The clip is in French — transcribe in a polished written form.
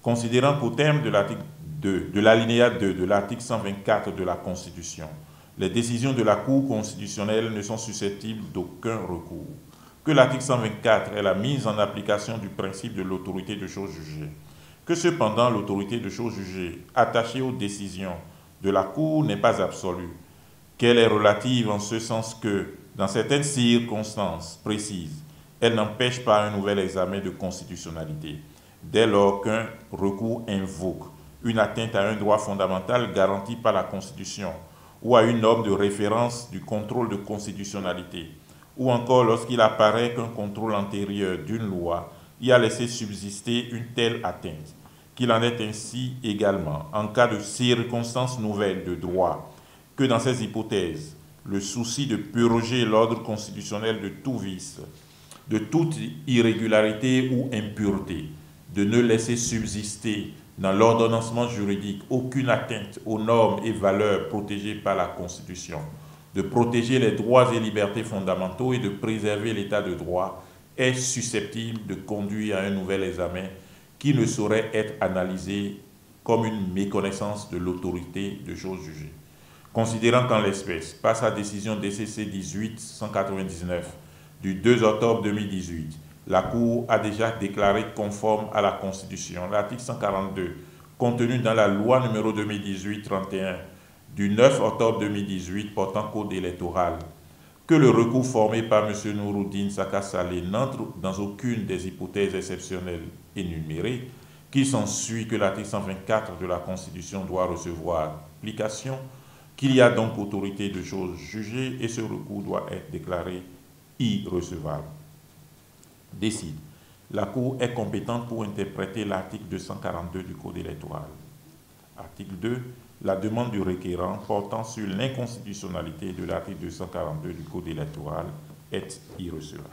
Considérant qu'au terme de l'article 2, de l'alinéa 2 de l'article 124 de la Constitution, les décisions de la Cour constitutionnelle ne sont susceptibles d'aucun recours, que l'article 124 est la mise en application du principe de l'autorité de chose jugée, que cependant l'autorité de chose jugée attachée aux décisions de la Cour n'est pas absolue, qu'elle est relative en ce sens que, dans certaines circonstances précises, elle n'empêche pas un nouvel examen de constitutionnalité, dès lors qu'un recours invoque une atteinte à un droit fondamental garanti par la Constitution ou à une norme de référence du contrôle de constitutionnalité, ou encore lorsqu'il apparaît qu'un contrôle antérieur d'une loi y a laissé subsister une telle atteinte, qu'il en est ainsi également en cas de circonstances nouvelles de droit, que dans ces hypothèses, le souci de purger l'ordre constitutionnel de tout vice, de toute irrégularité ou impureté, de ne laisser subsister dans l'ordonnancement juridique aucune atteinte aux normes et valeurs protégées par la Constitution, de protéger les droits et libertés fondamentaux et de préserver l'état de droit, est susceptible de conduire à un nouvel examen qui ne saurait être analysé comme une méconnaissance de l'autorité de chose jugée. Considérant qu'en l'espèce, par sa décision DCC 18-199 du 2 octobre 2018, la Cour a déjà déclaré conforme à la Constitution l'article 142 contenu dans la loi numéro 2018-31 du 9 octobre 2018 portant code électoral, que le recours formé par M. Nouroudine Saka Saleh n'entre dans aucune des hypothèses exceptionnelles énumérées, qu'il s'ensuit que l'article 124 de la Constitution doit recevoir application, qu'il y a donc autorité de chose jugée et ce recours doit être déclaré irrecevable. Décide. La Cour est compétente pour interpréter l'article 242 du Code électoral. Article 2. La demande du requérant portant sur l'inconstitutionnalité de l'article 242 du Code électoral est irrecevable.